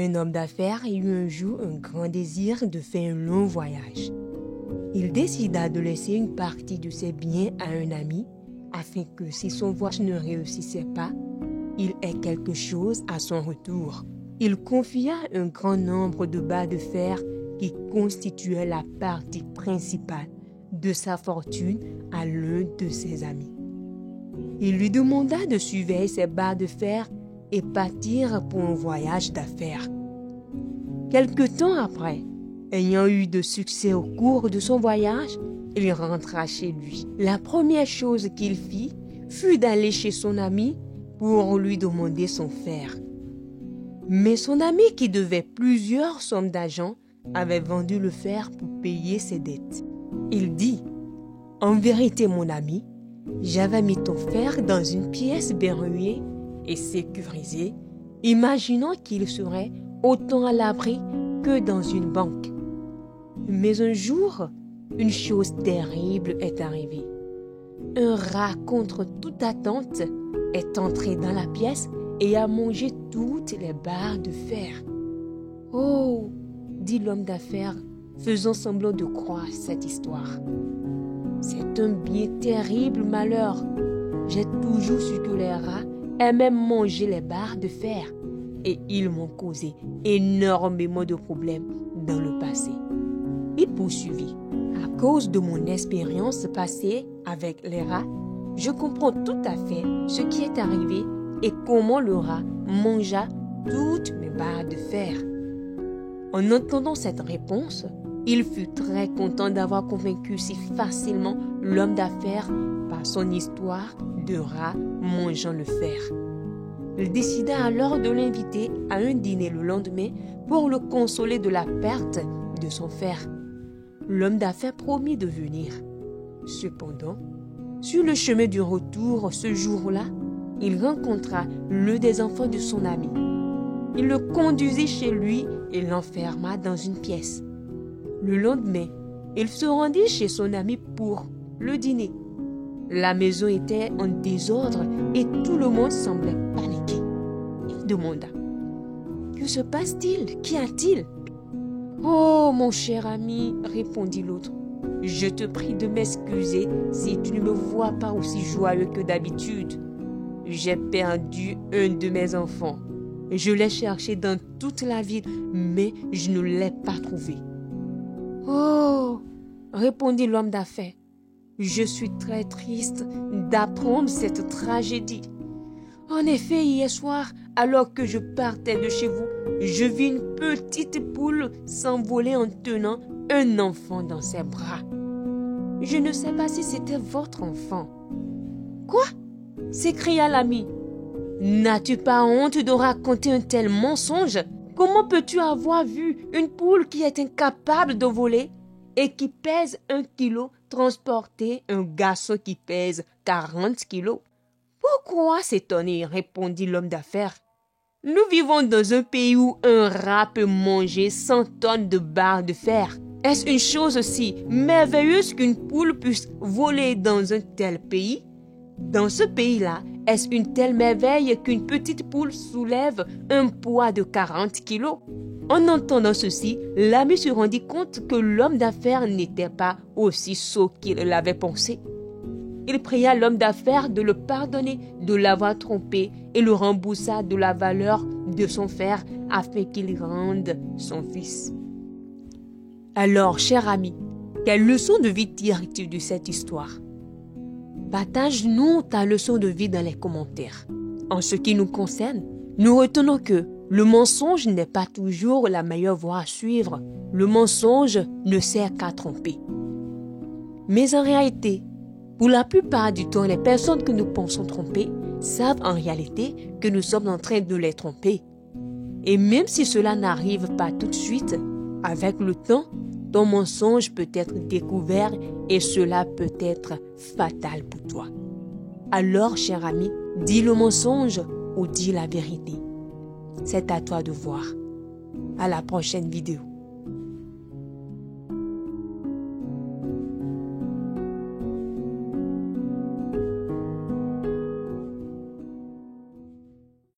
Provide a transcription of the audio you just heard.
Un homme d'affaires eut un jour un grand désir de faire un long voyage. Il décida de laisser une partie de ses biens à un ami afin que si son voyage ne réussissait pas, il ait quelque chose à son retour. Il confia un grand nombre de barres de fer qui constituaient la partie principale de sa fortune à l'un de ses amis. Il lui demanda de surveiller ces barres de fer et partir pour un voyage d'affaires. Quelque temps après, ayant eu de succès au cours de son voyage, il rentra chez lui. La première chose qu'il fit fut d'aller chez son ami pour lui demander son fer. Mais son ami, qui devait plusieurs sommes d'argent, avait vendu le fer pour payer ses dettes. Il dit : « En vérité, mon ami, j'avais mis ton fer dans une pièce verrouillée et sécurisée, imaginant qu'il serait autant à l'abri que dans une banque. Mais un jour, une chose terrible est arrivée. Un rat, contre toute attente, est entré dans la pièce et a mangé toutes les barres de fer. »« Oh !» dit l'homme d'affaires, faisant semblant de croire cette histoire. « C'est un bien terrible malheur. J'ai toujours su que les rats aimaient manger les barres de fer et ils m'ont causé énormément de problèmes dans le passé. » Il poursuivit. « À cause de mon expérience passée avec les rats, je comprends tout à fait ce qui est arrivé et comment le rat mangea toutes mes barres de fer. » En entendant cette réponse, il fut très content d'avoir convaincu si facilement l'homme d'affaires par son histoire de rat mangeant le fer. Il décida alors de l'inviter à un dîner le lendemain pour le consoler de la perte de son fer. L'homme d'affaires promit de venir. Cependant, sur le chemin du retour ce jour-là, il rencontra l'un des enfants de son ami. Il le conduisit chez lui et l'enferma dans une pièce. Le lendemain, il se rendit chez son ami pour le dîner. La maison était en désordre et tout le monde semblait paniqué. Il demanda : « Que se passe-t-il ? Qu'y a-t-il ?»« Oh, mon cher ami, répondit l'autre, je te prie de m'excuser si tu ne me vois pas aussi joyeux que d'habitude. J'ai perdu un de mes enfants. Je l'ai cherché dans toute la ville, mais je ne l'ai pas trouvé. »« Oh !» répondit l'homme d'affaires. « Je suis très triste d'apprendre cette tragédie. En effet, hier soir, alors que je partais de chez vous, je vis une petite poule s'envoler en tenant un enfant dans ses bras. Je ne sais pas si c'était votre enfant. »« Quoi ?» s'écria l'ami. « N'as-tu pas honte de raconter un tel mensonge ? Comment peux-tu avoir vu une poule qui est incapable de voler et qui pèse 1 kilo transporter un garçon qui pèse 40 kilos ? » « Pourquoi s'étonner ?» répondit l'homme d'affaires. « Nous vivons dans un pays où un rat peut manger 100 tonnes de barres de fer. Est-ce une chose aussi merveilleuse qu'une poule puisse voler dans un tel pays ? Dans ce pays-là, est-ce une telle merveille qu'une petite poule soulève un poids de 40 kilos ? » En entendant ceci, l'ami se rendit compte que l'homme d'affaires n'était pas aussi sot qu'il l'avait pensé. Il pria l'homme d'affaires de le pardonner de l'avoir trompé et le remboursa de la valeur de son fer afin qu'il rende son fils. Alors, cher ami, quelle leçon de vie tires-tu de cette histoire ? Partage-nous ta leçon de vie dans les commentaires. En ce qui nous concerne, nous retenons que le mensonge n'est pas toujours la meilleure voie à suivre. Le mensonge ne sert qu'à tromper. Mais en réalité, pour la plupart du temps, les personnes que nous pensons tromper savent en réalité que nous sommes en train de les tromper. Et même si cela n'arrive pas tout de suite, avec le temps, ton mensonge peut être découvert et cela peut être fatal pour toi. Alors, cher ami, dis le mensonge ou dis la vérité. C'est à toi de voir. À la prochaine vidéo.